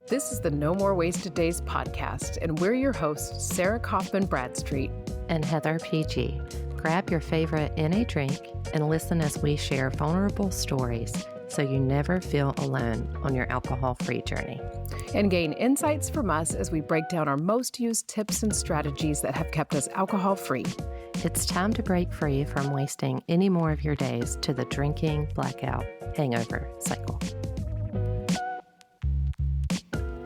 This is the No More Wasted Days podcast, and we're your hosts, Sarah Kaufman Bradstreet and Heather PG. Grab your favorite NA drink and listen as we share vulnerable stories so you never feel alone on your alcohol-free journey. And gain insights from us as we break down our most used tips and strategies that have kept us alcohol-free. It's time to break free from wasting any more of your days to the drinking, blackout, hangover cycle.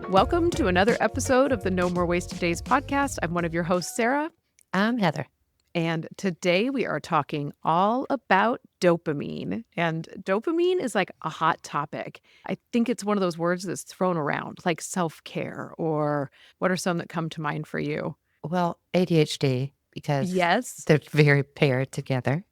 Welcome to another episode of the No More Wasted Days podcast. I'm one of your hosts, Sarah. I'm Heather. And today we are talking all about dopamine. And dopamine is like a hot topic. I think it's one of those words that's thrown around, like self-care, or what are some that come to mind for you? Well, ADHD, because yes, they're very paired together,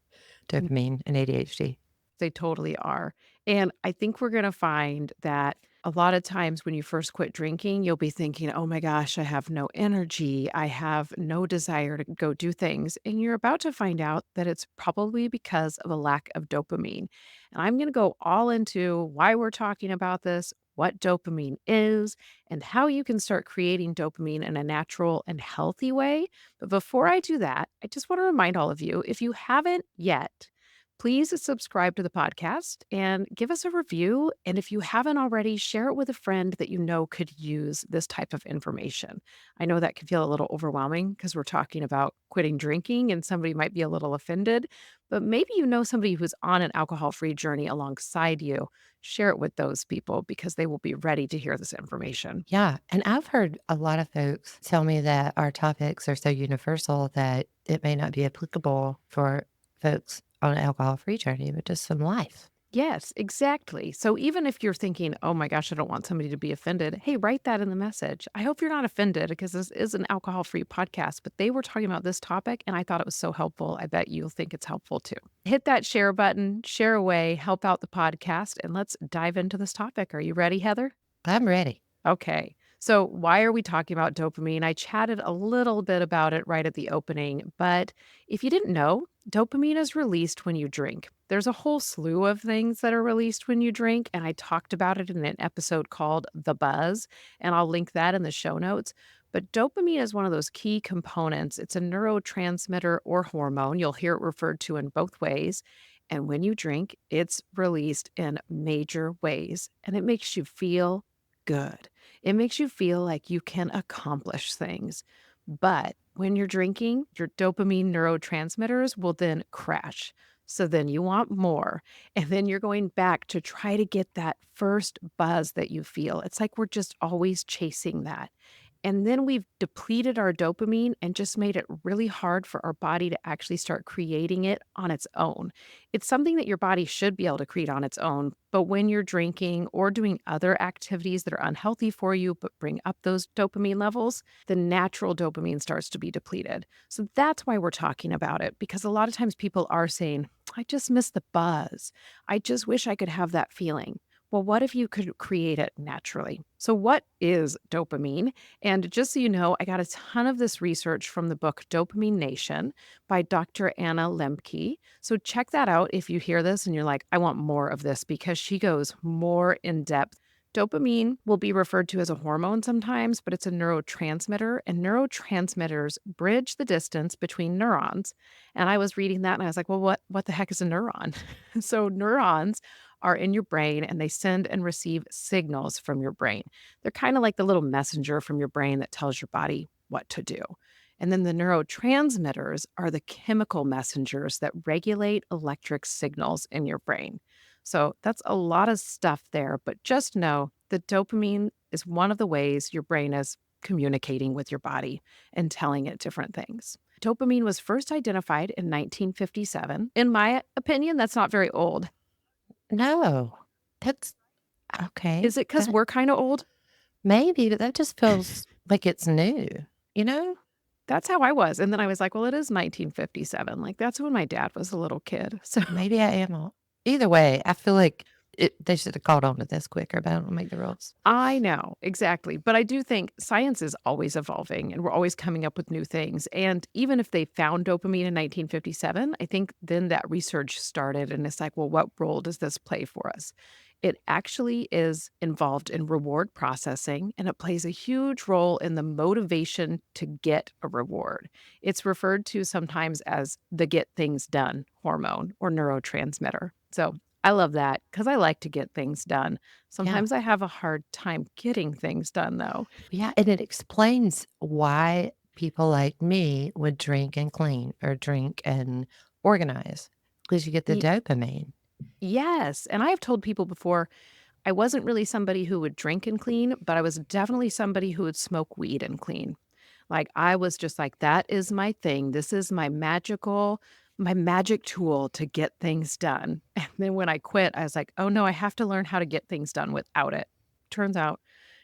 dopamine and ADHD. They totally are. And I think we're going to find that a lot of times when you first quit drinking, you'll be thinking, oh my gosh, I have no energy. I have no desire to go do things. And you're about to find out that it's probably because of a lack of dopamine. And I'm going to go all into why we're talking about this, what dopamine is, and how you can start creating dopamine in a natural and healthy way. But before I do that, I just want to remind all of you, if you haven't yet, please subscribe to the podcast and give us a review. And if you haven't already, share it with a friend that you know could use this type of information. I know that can feel a little overwhelming because we're talking about quitting drinking and somebody might be a little offended, but maybe you know somebody who's on an alcohol-free journey alongside you. Share it with those people because they will be ready to hear this information. Yeah. And I've heard a lot of folks tell me that our topics are so universal that it may not be applicable for folks on an alcohol-free journey, but just some life. Yes, exactly. So even if you're thinking, oh my gosh, I don't want somebody to be offended, hey, write that in the message. I hope you're not offended because this is an alcohol-free podcast, but they were talking about this topic and I thought it was so helpful. I bet you'll think it's helpful too. Hit that share button, share away, help out the podcast, and let's dive into this topic. Are you ready, Heather? I'm ready. Okay. So why are we talking about dopamine? I chatted a little bit about it right at the opening, but if you didn't know, dopamine is released when you drink. There's a whole slew of things that are released when you drink, and I talked about it in an episode called The Buzz, and I'll link that in the show notes. But dopamine is one of those key components. It's a neurotransmitter or hormone. You'll hear it referred to in both ways. And when you drink, it's released in major ways, and it makes you feel good. It makes you feel like you can accomplish things. But when you're drinking, your dopamine neurotransmitters will then crash. So then you want more. And then you're going back to try to get that first buzz that you feel. It's like we're just always chasing that. And then we've depleted our dopamine and just made it really hard for our body to actually start creating it on its own. It's something that your body should be able to create on its own. But when you're drinking or doing other activities that are unhealthy for you, but bring up those dopamine levels, the natural dopamine starts to be depleted. So that's why we're talking about it, because a lot of times people are saying, I just miss the buzz. I just wish I could have that feeling. Well, what if you could create it naturally? So what is dopamine? And just so you know, I got a ton of this research from the book Dopamine Nation by Dr. Anna Lembke. So check that out if you hear this and you're like, I want more of this, because she goes more in depth. Dopamine will be referred to as a hormone sometimes, but it's a neurotransmitter, and neurotransmitters bridge the distance between neurons. And I was reading that and I was like, well, what the heck is a neuron? So neurons are in your brain and they send and receive signals from your brain. They're kind of like the little messenger from your brain that tells your body what to do. And then the neurotransmitters are the chemical messengers that regulate electric signals in your brain. So that's a lot of stuff there, but just know that dopamine is one of the ways your brain is communicating with your body and telling it different things. Dopamine was first identified in 1957. In my opinion, that's not very old. No, that's okay. Is it because we're kind of old? Maybe, but that just feels like it's new, you know? That's how I was. And then I was like, well, it is 1957. Like, that's when my dad was a little kid. So maybe I am old. Either way, I feel like they should have caught on to this quicker, but I don't make the rules. I know, exactly. But I do think science is always evolving and we're always coming up with new things. And even if they found dopamine in 1957, I think then that research started and it's like, well, what role does this play for us? It actually is involved in reward processing, and it plays a huge role in the motivation to get a reward. It's referred to sometimes as the get things done hormone or neurotransmitter. So I love that because I like to get things done. Yeah. Sometimes I have a hard time getting things done, though. Yeah, and it explains why people like me would drink and clean or drink and organize because you get the Y- dopamine. yes. And I have told people before I wasn't really somebody who would drink and clean, but I was definitely somebody who would smoke weed and clean. Like, I was just like, "That is my thing. This is my magic tool to get things done." And then when I quit, I was like, "Oh, no, I have to learn how to get things done without it." Turns out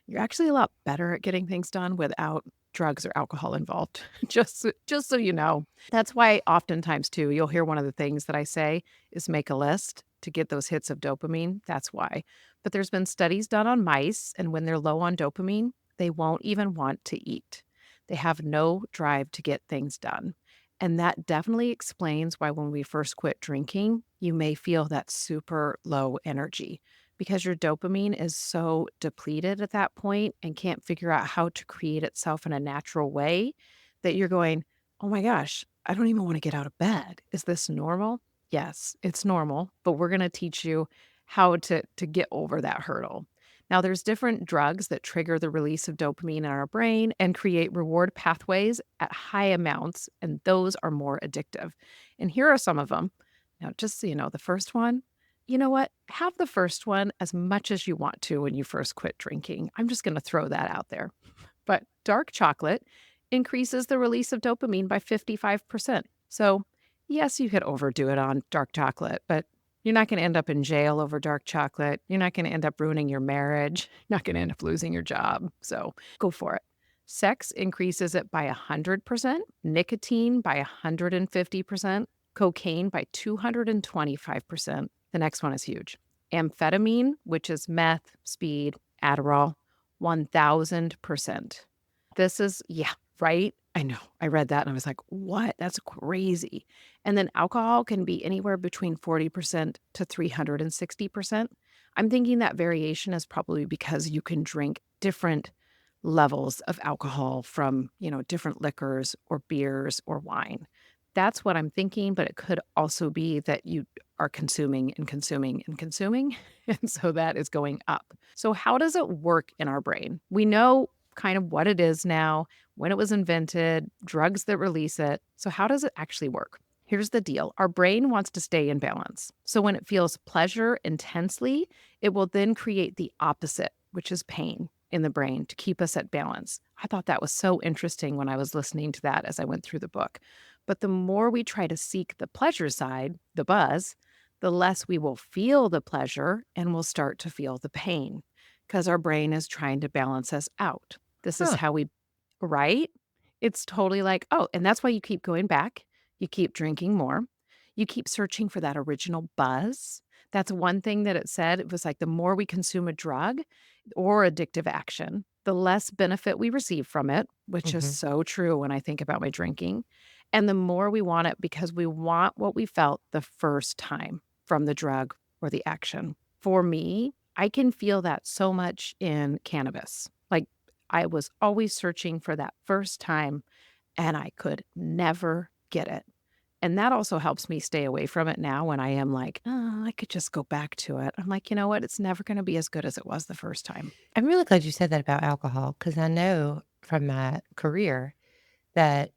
you're actually a lot better at getting things done without drugs or alcohol involved, just so you know. That's why oftentimes too, you'll hear one of the things that I say is make a list to get those hits of dopamine, that's why. But there's been studies done on mice, and when they're low on dopamine, they won't even want to eat. They have no drive to get things done. And that definitely explains why when we first quit drinking, you may feel that super low energy because your dopamine is so depleted at that point and can't figure out how to create itself in a natural way that you're going, "Oh my gosh, I don't even want to get out of bed. Is this normal?" Yes, it's normal, but we're going to teach you how to get over that hurdle. Now, there's different drugs that trigger the release of dopamine in our brain and create reward pathways at high amounts, and those are more addictive. And here are some of them. Now, just so you know, the first one, you know what? Have the first one as much as you want to when you first quit drinking. I'm just going to throw that out there. But dark chocolate increases the release of dopamine by 55%. So, yes, you could overdo it on dark chocolate, but you're not going to end up in jail over dark chocolate. You're not going to end up ruining your marriage. You're not going to end up losing your job. So, go for it. Sex increases it by 100%, nicotine by 150%, cocaine by 225%. The next one is huge. Amphetamine, which is meth, speed, Adderall, 1000%. This is, yeah, right? I know. I read that and I was like, what? That's crazy. And then alcohol can be anywhere between 40% to 360%. I'm thinking that variation is probably because you can drink different levels of alcohol from, different liquors or beers or wine. That's what I'm thinking, but it could also be that you are consuming and consuming and consuming. And so that is going up. So, how does it work in our brain? We know kind of what it is now, when it was invented, drugs that release it. So, how does it actually work? Here's the deal our brain wants to stay in balance. So, when it feels pleasure intensely, it will then create the opposite, which is pain in the brain to keep us at balance. I thought that was so interesting when I was listening to that as I went through the book. But the more we try to seek the pleasure side, the buzz, the less we will feel the pleasure and we'll start to feel the pain because our brain is trying to balance us out. This is Huh. how we, right? It's totally like, oh, and that's why you keep going back. You keep drinking more. You keep searching for that original buzz. That's one thing that it said. It was like the more we consume a drug or addictive action, the less benefit we receive from it, which is Mhm. so true when I think about my drinking. And the more we want it because we want what we felt the first time from the drug or the action. For me, I can feel that so much in cannabis. Like I was always searching for that first time and I could never get it. And that also helps me stay away from it now when I am like, "Oh, I could just go back to it." I'm like, "You know what? It's never gonna be as good as it was the first time." I'm really glad you said that about alcohol because I know from my career that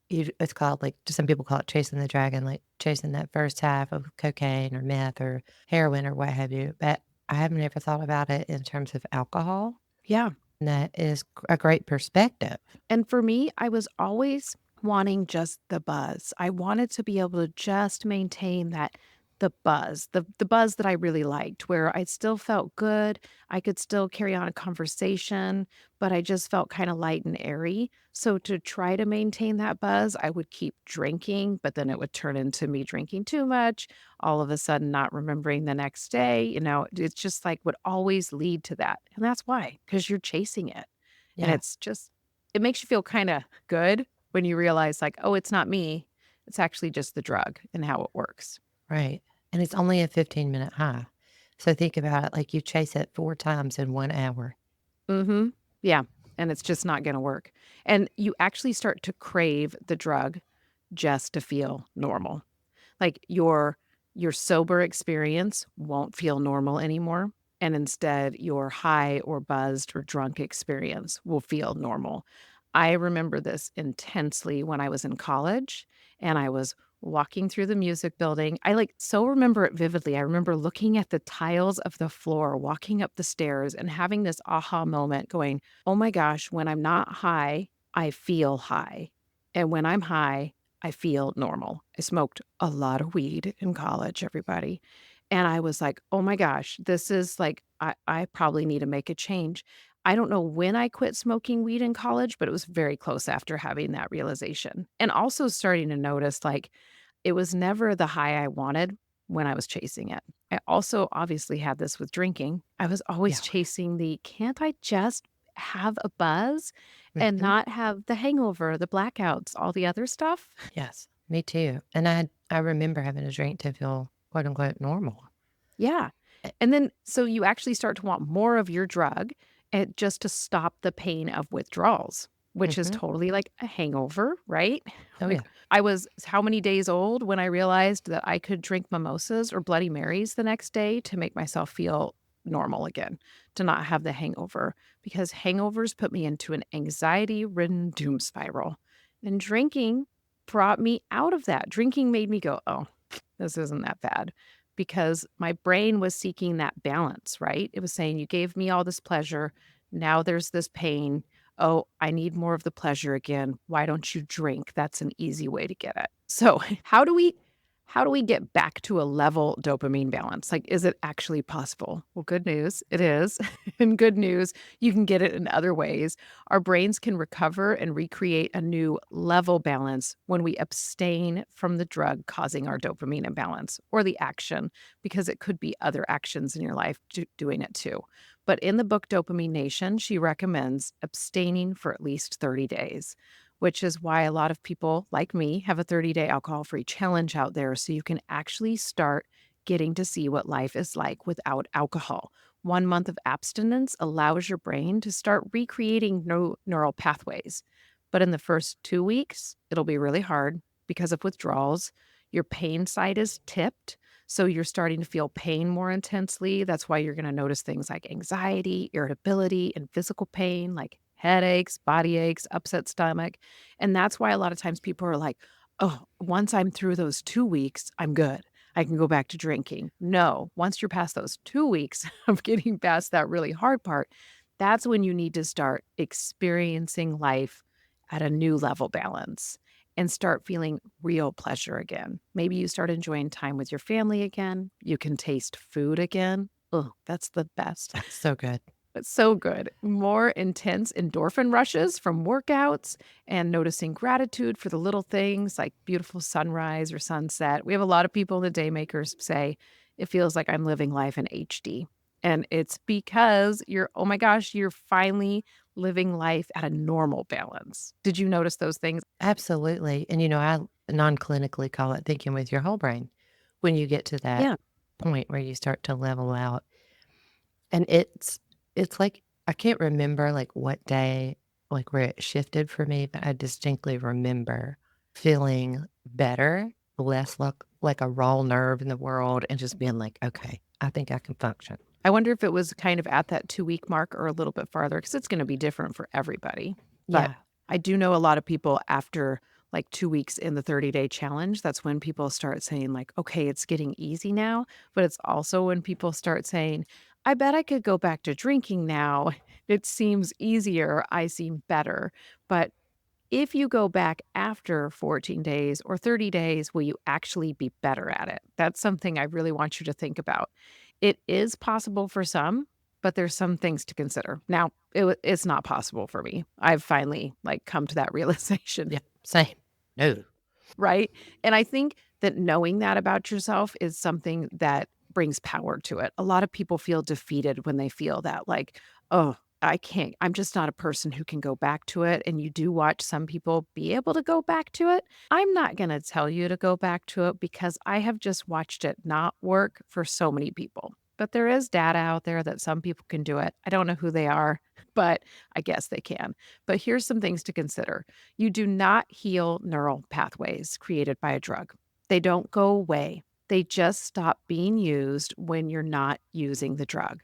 it's called like some people call it chasing the dragon, like chasing that first half of cocaine or meth or heroin or what have you. But I have never thought about it in terms of alcohol. Yeah. And that is a great perspective. And for me, I was always wanting just the buzz. I wanted to be able to just maintain that the buzz that I really liked, where I still felt good. I could still carry on a conversation, but I just felt kind of light and airy. So to try to maintain that buzz, I would keep drinking, but then it would turn into me drinking too much, all of a sudden not remembering the next day. It's just like would always lead to that. And that's why, because you're chasing it. And Yeah, it's just it makes you feel kinda good when you realize, like, "Oh, it's not me. It's actually just the drug and how it works." right. And it's only a 15-minute high. So think about it like you chase it 4 times in 1 hour. Mhm. Yeah, and it's just not gonna work. And you actually start to crave the drug just to feel normal. Like, your sober experience won't feel normal anymore, and instead, your high or buzzed or drunk experience will feel normal. I remember this intensely when I was in college, and I was walking through the music building. I, like, so remember it vividly. I remember looking at the tiles of the floor, walking up the stairs, and having this aha moment going, "Oh my gosh, when I'm not high, I feel high, and when I'm high, I feel normal." I smoked a lot of weed in college, everybody. And I was like, oh my gosh, this is like, I probably need to make a change. I don't know when I quit smoking weed in college, but it was very close after having that realization. And also starting to notice like it was never the high I wanted when I was chasing it. I also obviously had this with drinking. I was always Yeah. chasing the can't I just have a buzz and Mhm. not have the hangover, the blackouts, all the other stuff. Yes, me too. And I remember having a drink to feel, quote, unquote, "normal." Yeah. Eh And then so you actually start to want more of your drug and just to stop the pain of withdrawals, which is Mhm. totally like a hangover, right? Oh, Like yeah. I was how many days old when I realized that I could drink mimosas or Bloody Marys the next day to make myself feel normal again, to not have the hangover because hangovers put me into an anxiety-ridden doom spiral. And drinking brought me out of that. Drinking made me go, "Oh, this isn't that bad." Because my brain was seeking that balance, right? It was saying, "You gave me all this pleasure. Now there's this pain. Oh, I need more of the pleasure again. Why don't you drink? That's an easy way to get it." So, how do we get back to a level dopamine balance? Like, is it actually possible? Well, good news, it is. And good news, you can get it in other ways. Our brains can recover and recreate a new level balance when we abstain from the drug causing our dopamine imbalance or the action, because it could be other actions in your life doing it too. But in the book Dopamine Nation, she recommends abstaining for at least 30 days, which is why a lot of people like me have a 30-day alcohol free challenge out there. So you can actually start getting to see what life is like without alcohol. 1 month of abstinence allows your brain to start recreating neural pathways. But in the first 2 weeks, it'll be really hard because of withdrawals. Your pain side is tipped. So you're starting to feel pain more intensely. That's why you're going to notice things like anxiety, irritability, and physical pain like headaches, body aches, upset stomach. And that's why a lot of times people are like, oh, once I'm through those 2 weeks, I'm good. I can go back to drinking. No, once you're past those 2 weeks of getting past that really hard part, that's when you need to start experiencing life at a new level balance and start feeling real pleasure again. Maybe you start enjoying time with your family again. You can taste food again. Oh, that's the best. That's so good. It's so good. More intense endorphin rushes from workouts and noticing gratitude for the little things like beautiful sunrise or sunset. We have a lot of people in the Daymakers say, it feels like I'm living life in HD. And it's because oh my gosh, you're finally living life at a normal balance. Did you notice those things? Absolutely. And, I non-clinically call it thinking with your whole brain when you get to that Yeah. point where you start to level out. And it's like I can't remember, like, what day, like, where it shifted for me, but I distinctly remember feeling better, less like a raw nerve in the world, and just being like, "Okay, I think I can function." I wonder if it was kind of at that 2-week mark or a little bit farther because it's gonna be different for everybody. But Yeah. I do know a lot of people after, like, 2 weeks in the 30-day challenge, that's when people start saying, like, "Okay, it's getting easy now." But it's also when people start saying, "I bet I could go back to drinking now. It seems easier. I seem better." But if you go back after 14 days or 30 days, will you actually be better at it? That's something I really want you to think about. It is possible for some, but there's some things to consider. Now, it's not possible for me. I've finally like come to that realization. Yeah, same. No. Right? And I think that knowing that about yourself is something that brings power to it. A lot of people feel defeated when they feel that, like, "Oh, I can't I'm just not a person who can go back to it," and you do watch some people be able to go back to it. I'm not gonna tell you to go back to it because I have just watched it not work for so many people. but there is data out there that some people can do it. I don't know who they are, but I guess they can. But here's some things to consider. You do not heal neural pathways created by a drug. They don't go away. They just stop being used when you're not using the drug.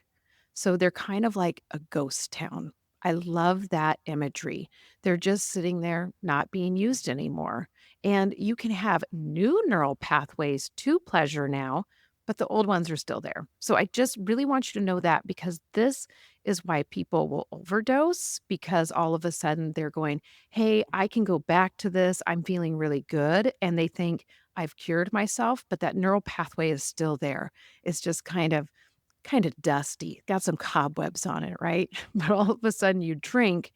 So they're kind of like a ghost town. I love that imagery. They're just sitting there not being used anymore. And you can have new neural pathways to pleasure now, but the old ones are still there. So I just really want you to know that because this is why people will overdose because all of a sudden they're going, hey, I can go back to this. I'm feeling really good. And they think I've cured myself, but that neural pathway is still there. It's just kind of dusty, got some cobwebs on it, right? But all of a sudden you drink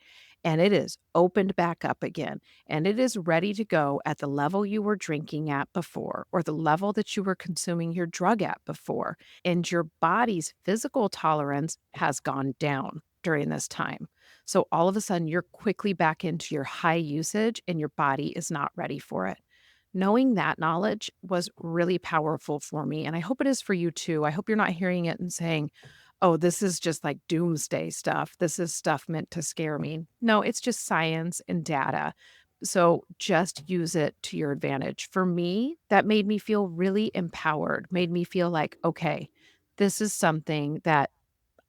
and it is opened back up again and it is ready to go at the level you were drinking at before or the level that you were consuming your drug at before. And your body's physical tolerance has gone down during this time. So all of a sudden you're quickly back into your high usage and your body is not ready for it. Knowing that knowledge was really powerful for me, and I hope it is for you too. I hope you're not hearing it and saying, "Oh, this is just like doomsday stuff. This is stuff meant to scare me." No, it's just science and data. So just use it to your advantage. For me, that made me feel really empowered, made me feel like, "Okay, this is something that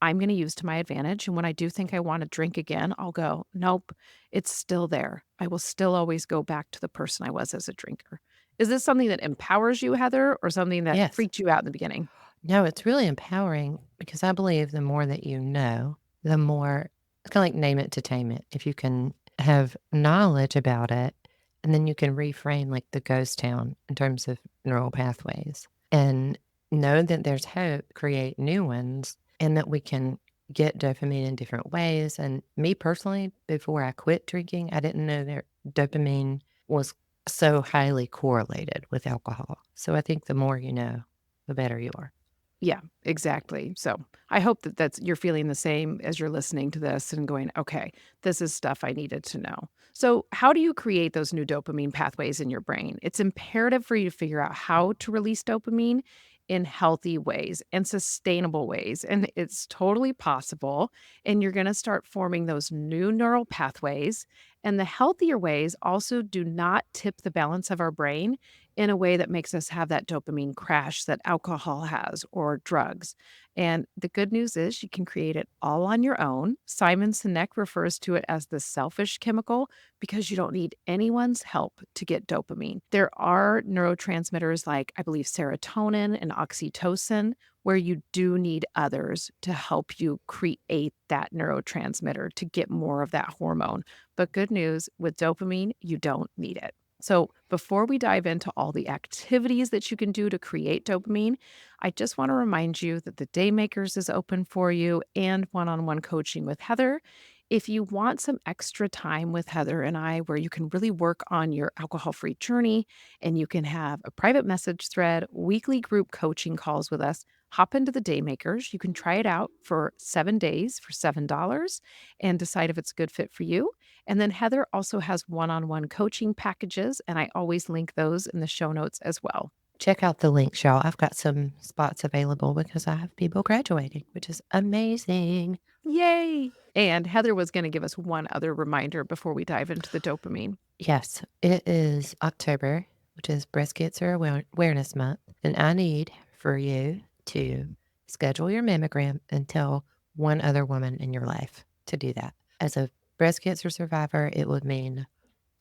I'm gonna use to my advantage, and when I do think I wanna drink again, I'll go, "Nope, it's still there. I will still always go back to the person I was as a drinker." Is this something that empowers you, Heather, or something that Yes. freaked you out in the beginning? No, it's really empowering because I believe the more that you know, the more it's kinda like name it to tame it. If you can have knowledge about it, and then you can reframe, like, the ghost town in terms of neural pathways, and know that there's hope, create new ones, and that we can get dopamine in different ways, and me personally, before I quit drinking, I didn't know that dopamine was so highly correlated with alcohol. So I think the more you know, the better you are. Yeah, exactly. So, I hope that you're feeling the same as you're listening to this and going, "Okay, this is stuff I needed to know." So, how do you create those new dopamine pathways in your brain? It's imperative for you to figure out how to release dopamine in healthy ways and sustainable ways, and it's totally possible, and you're gonna start forming those new neural pathways, and the healthier ways also do not tip the balance of our brain in a way that makes us have that dopamine crash that alcohol has or drugs. And the good news is you can create it all on your own. Simon Sinek refers to it as the selfish chemical because you don't need anyone's help to get dopamine. There are neurotransmitters like, I believe, serotonin and oxytocin, where you do need others to help you create that neurotransmitter to get more of that hormone. But good news with dopamine, you don't need it. So, before we dive into all the activities that you can do to create dopamine, I just want to remind you that the Daymakers is open for you and one on one coaching with Heather. If you want some extra time with Heather and I, where you can really work on your alcohol free journey and you can have a private message thread, weekly group coaching calls with us, hop into the Daymakers. You can try it out for 7 days for $7 and decide if it's a good fit for you. And then Heather also has one on one coaching packages, and I always link those in the show notes as well. Check out the links, y'all. I've got some spots available because I have people graduating, which is amazing. Yay! And Heather was going to give us one other reminder before we dive into the dopamine. Yes, it is October, which is Breast Cancer Awareness Month, and I need for you to schedule your mammogram and tell one other woman in your life to do that. As a breast cancer survivor, it would mean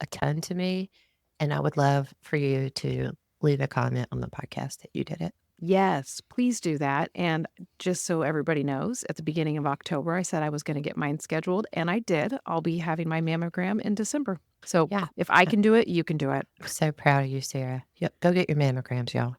a ton to me, and I would love for you to leave a comment on the podcast that you did it. Yes, please do that. And just so everybody knows, at the beginning of October, I said I was going to get mine scheduled, and I did. I'll be having my mammogram in December. So Yeah, if I can do it, you can do it. I'm so proud of you, Sarah. Yep, go get your mammograms, y'all.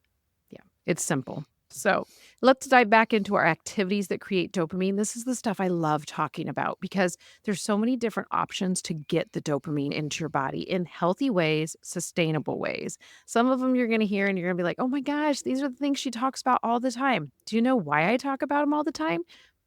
Yeah, it's simple. So let's dive back into our activities that create dopamine. This is the stuff I love talking about because there's so many different options to get the dopamine into your body in healthy ways, sustainable ways. Some of them you're going to hear and you're going to be like, oh my gosh, these are the things she talks about all the time. Do you know why I talk about them all the time?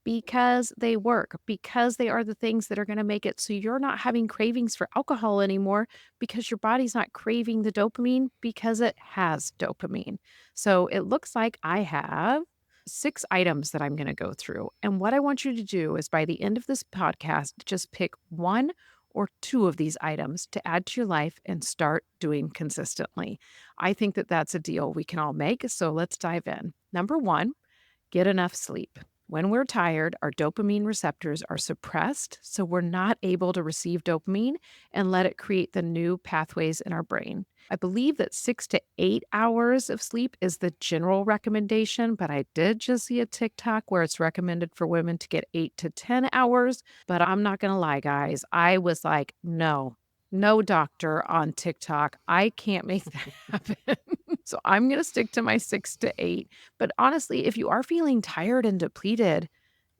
Because they work, because they are the things that are going to make it so you're not having cravings for alcohol anymore because your body's not craving the dopamine because it has dopamine. So it looks like I have 6 items that I'm going to go through. And what I want you to do is by the end of this podcast, just pick 1 or 2 of these items to add to your life and start doing consistently. I think that that's a deal we can all make. So let's dive in. Number 1, get enough sleep. When we're tired, our dopamine receptors are suppressed, so we're not able to receive dopamine and let it create the new pathways in our brain. I believe that 6 to 8 hours of sleep is the general recommendation, but I did just see a TikTok where it's recommended for women to get 8 to 10 hours. But I'm not going to lie, guys. I was like, no, no doctor on TikTok. I can't make that happen. So I'm going to stick to my 6 to 8. But honestly, if you are feeling tired and depleted,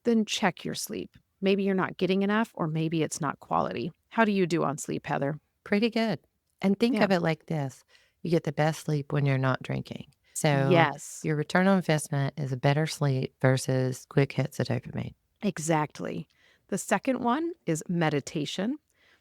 then check your sleep. Maybe you're not getting enough, or maybe it's not quality. How do you do on sleep, Heather? Pretty good. And think Yeah. of it like this. You get the best sleep when you're not drinking. So Yes, your return on investment is a better sleep versus quick hits of dopamine. exactly. The second one is meditation.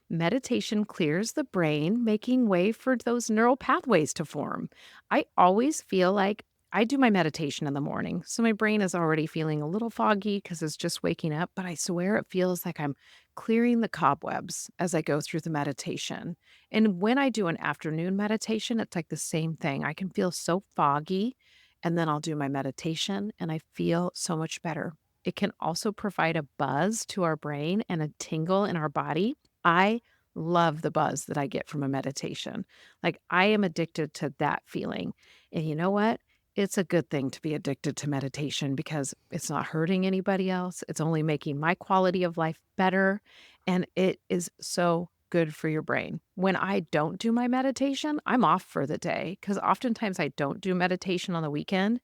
Meditation clears the brain, making way for those neural pathways to form. I always feel like I do my meditation in the morning. So my brain is already feeling a little foggy because it's just waking up, but I swear it feels like I'm clearing the cobwebs as I go through the meditation. And when I do an afternoon meditation, it's like the same thing. I can feel so foggy, and then I'll do my meditation and I feel so much better. It can also provide a buzz to our brain and a tingle in our body. I love the buzz that I get from a meditation. Like, I am addicted to that feeling. And you know what? It's a good thing to be addicted to meditation because it's not hurting anybody else. It's only making my quality of life better. And it is so good for your brain. When I don't do my meditation, I'm off for the day because oftentimes I don't do meditation on the weekend.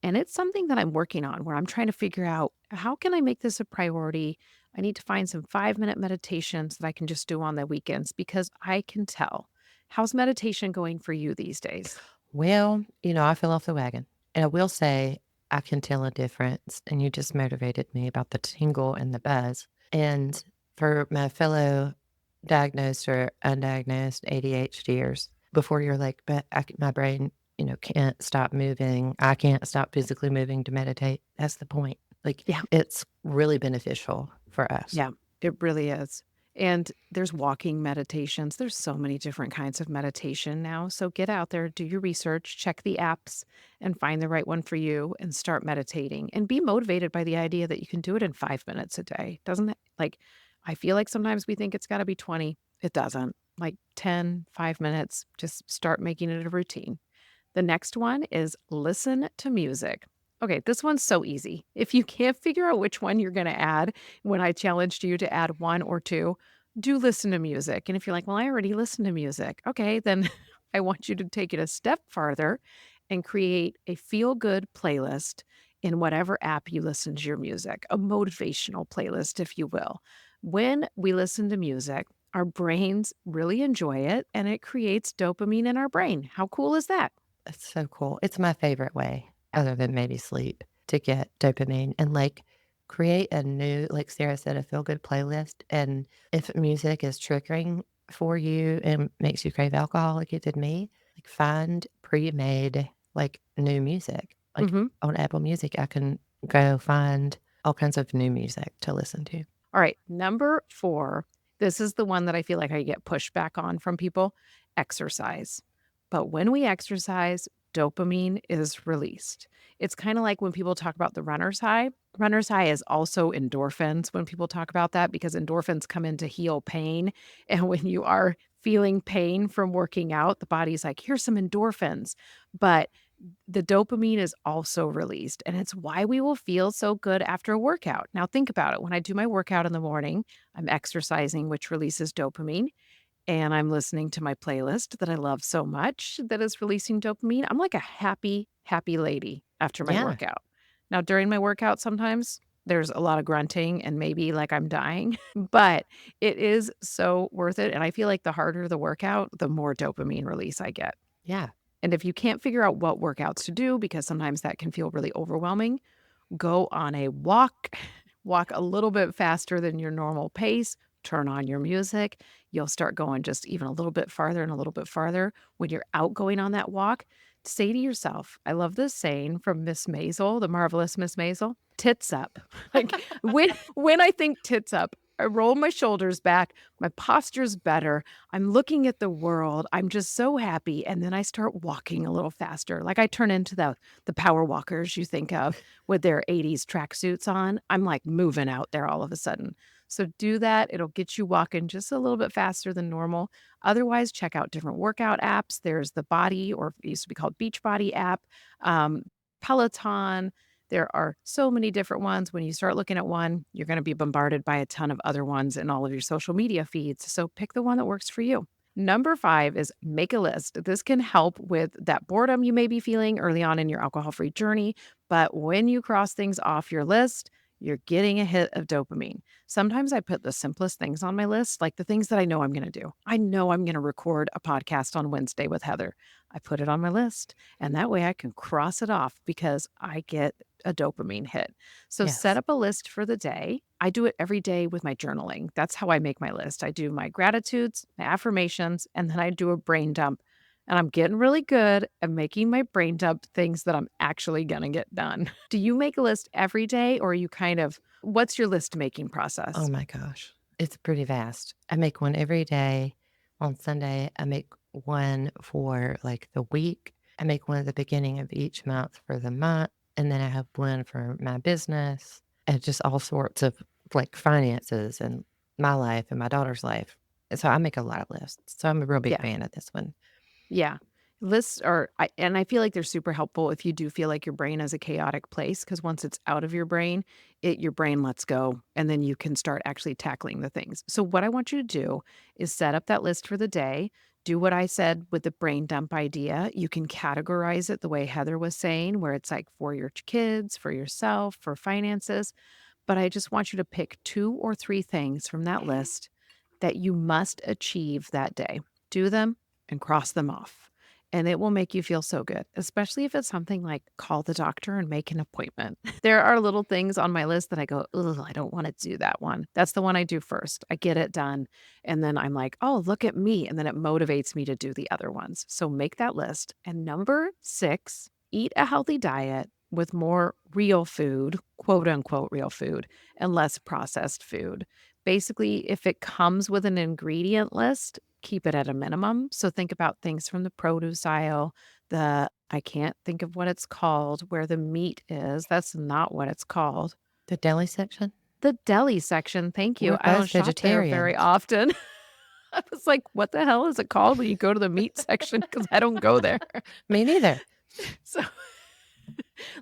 And it's something that I'm working on where I'm trying to figure out how can I make this a priority? I need to find some 5-minute meditations that I can just do on the weekends because I can tell. How's meditation going for you these days? Well, I fell off the wagon. And I will say I can tell a difference. And you just motivated me about the tingle and the buzz. And for my fellow diagnosed or undiagnosed ADHDers, before you're like, but my brain, can't stop moving. I can't stop physically moving to meditate. That's the point. Like, Yeah. it's really beneficial for us. Yeah, it really is. And there's walking meditations. There's so many different kinds of meditation now. So get out there, do your research, check the apps, and find the right one for you and start meditating and be motivated by the idea that you can do it in 5 minutes a day. Doesn't it? Like, I feel like sometimes we think it's got to be 20. It doesn't. Like 10, 5 minutes, just start making it a routine. The next one is listen to music. Okay, this one's so easy. If you can't figure out which one you're going to add, when I challenged you to add 1 or 2, do listen to music. And if you're like, well, I already listen to music, okay, then I want you to take it a step farther and create a feel good playlist in whatever app you listen to your music, a motivational playlist, if you will. When we listen to music, our brains really enjoy it and it creates dopamine in our brain. How cool is that? It's so cool. It's my favorite way, other than maybe sleep, to get dopamine and like create a new, like Sarah said, a feel good playlist. And if music is triggering for you and makes you crave alcohol like it did me, like find pre made, like new music. Like Mhm. on Apple Music, I can go find all kinds of new music to listen to. All right, number 4, this is the one that I feel like I get pushback on from people, exercise. But when we exercise, dopamine is released. It's kinda like when people talk about the runner's high. Runner's high is also endorphins when people talk about that because endorphins come in to heal pain, and when you are feeling pain from working out, the body's like, "Here's some endorphins." But the dopamine is also released, and it's why we will feel so good after a workout. Now, think about it. When I do my workout in the morning, I'm exercising, which releases dopamine, and I'm listening to my playlist that I love so much that is releasing dopamine. I'm like a happy, happy lady after my Yeah. workout. Now, during my workout, sometimes there's a lot of grunting and maybe like I'm dying, but it is so worth it. And I feel like the harder the workout, the more dopamine release I get. Yeah. And if you can't figure out what workouts to do, because sometimes that can feel really overwhelming, go on a walk, walk a little bit faster than your normal pace, turn on your music. You'll start going just even a little bit farther and a little bit farther. When you're out going on that walk, Say to yourself, I love this saying from Miss Maisel, the marvelous Miss Maisel, tits up. Like when I think tits up, I roll my shoulders back, my posture's better. I'm looking at the world. I'm just so happy. And then I start walking a little faster. Like I turn into the power walkers you think of with their 80s tracksuits on. I'm like moving out there all of a sudden. So do that. It'll get you walking just a little bit faster than normal. Otherwise, check out different workout apps. There's the Body, or it used to be called Beachbody app, um, Peloton. There are so many different ones. When you start looking at one, you're going to be bombarded by a ton of other ones in all of your social media feeds. So pick the one that works for you. Number 5 is make a list. This can help with that boredom you may be feeling early on in your alcohol free journey. But when you cross things off your list, you're getting a hit of dopamine. Sometimes I put the simplest things on my list, like the things that I know I'm going to do. I know I'm going to record a podcast on Wednesday with Heather. I put it on my list, and that way I can cross it off because I get a dopamine hit. So set Yes. up a list for the day. I do it every day with my journaling. That's how I make my list. I do my gratitudes, my affirmations, and then I do a brain dump. And I'm getting really good at making my brain dump things that I'm actually going to get done. Do you make a list every day, or are you kind of what's your list making Oh process? my gosh. It's pretty vast. I make one every day. On Sunday, I make one for like the week. I make one at the beginning of each month for the month. And then I have one for my business and just all sorts of like finances and my life and my daughter's life. And so I make a lot of lists. So I'm a real big Yeah. fan of this one. Yeah. Lists are and I feel like they're super helpful if you do feel like your brain is a chaotic place, because once it's out of your brain, your brain lets go, and then you can start actually tackling the things. So what I want you to do is set up that list for the day. Do what I said with the brain dump idea. You can categorize it the way Heather was saying, where it's like for your kids, for yourself, for finances. But I just want you to pick 2 or 3 things from that list that you must achieve that day. Do them and cross them off. And it will make you feel so good, especially if it's something like call the doctor and make an appointment. There are little things on my list that I go, "Ugh, I don't want to do that one." That's the one I do first. I get it done. And then I'm like, oh, look at me. And then it motivates me to do the other ones. So make that list. And number 6, eat a healthy diet with more real food, quote unquote real food, and less processed food. Basically, if it comes with an ingredient list, keep it at a minimum. So think about things from the produce aisle, the I can't think of what it's called, where the meat is. That's not what it's called. The deli section? The deli section, thank you. We're I don't both shop there very vegetarians. often. I was like, "What the hell is it called when you go to the meat section?" Because I don't go there. Me neither. So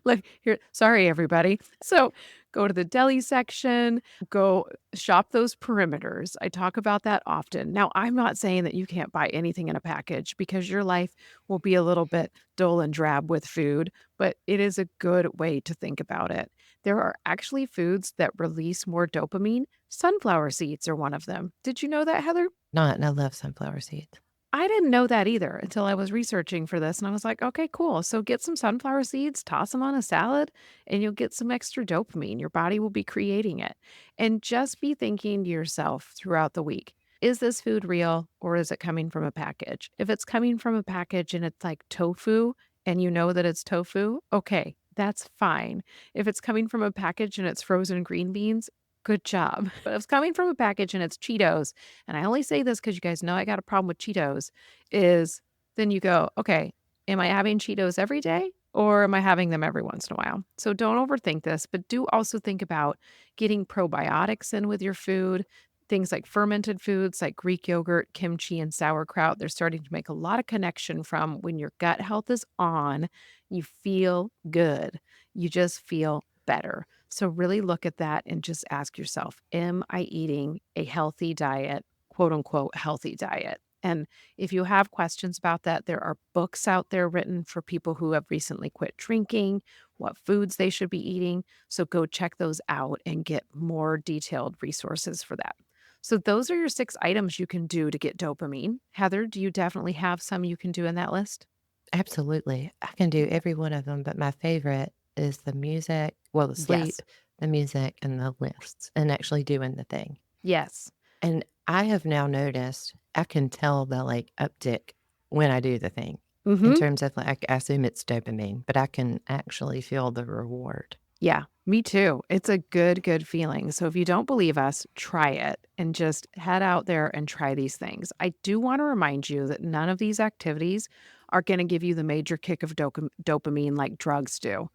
like, here sorry, everybody. So, go to the deli section, go shop those perimeters. I talk about that often. Now, I'm not saying that you can't buy anything in a package, because your life will be a little bit dull and drab with food, but it is a good way to think about it. There are actually foods that release more dopamine. Sunflower seeds are one of them. Did you know that, Heather? Not, and I love sunflower seeds. I didn't know that either until I was researching for this, and I was like, "Okay, cool. So get some sunflower seeds, toss them on a salad, and you'll get some extra dopamine. Your body will be creating it." And just be thinking to yourself throughout the week, is this food real, or is it coming from a package? If it's coming from a package and it's like tofu and you know that it's tofu, okay, that's fine. If it's coming from a package and it's frozen green beans, good job. But if it's coming from a package and it's Cheetos, and I only say this because you guys know I got a problem with Cheetos, is then you go, okay, am I having Cheetos every day, or am I having them every once in a while? So don't overthink this, but do also think about getting probiotics in with your food. Things like fermented foods like Greek yogurt, kimchi, and sauerkraut. They're starting to make a lot of connection from when your gut health is on, you feel good. You just feel better. So really look at that and just ask yourself, am I eating a healthy diet, quote unquote, healthy diet? And if you have questions about that, there are books out there written for people who have recently quit drinking, what foods they should be eating. So go check those out and get more detailed resources for that. So those are your 6 items you can do to get dopamine. Heather, do you definitely have some you can do in that list? Absolutely. I can do every one of them, but my favorite is the music, well, the sleep, Yes. the music, and the lists, and actually doing the thing. Yes. And I have now noticed I can tell the, like, uptick when I do the thing. in Mhm. terms of, like, I assume it's dopamine, but I can actually feel the reward. Yeah, me too. It's a good feeling. So if you don't believe us, try it and just head out there and try these things. I do want to remind you that none of these activities are going to give you the major kick of dopamine like drugs do.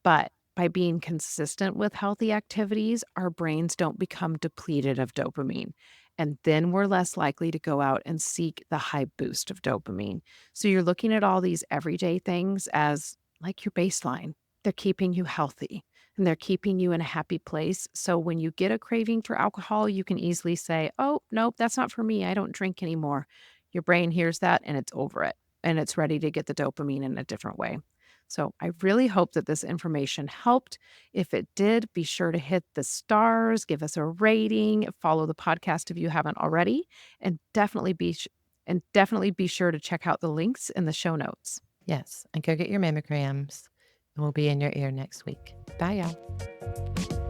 But by being consistent with healthy activities, our brains don't become depleted of dopamine. And then we're less likely to go out and seek the high boost of dopamine. So you're looking at all these everyday things as like your baseline. They're keeping you healthy and they're keeping you in a happy place. So when you get a craving for alcohol, you can easily say, "Oh, nope, that's not for me. I don't drink anymore." Your brain hears that and it's over it and it's ready to get the dopamine in a different way. So I really hope that this information helped. If it did, be sure to hit the stars, give us a rating, follow the podcast if you haven't already, and definitely be sure to check out the links in the show notes. Yes, and go get your mammograms, and we'll be in your ear next week. Bye, y'all.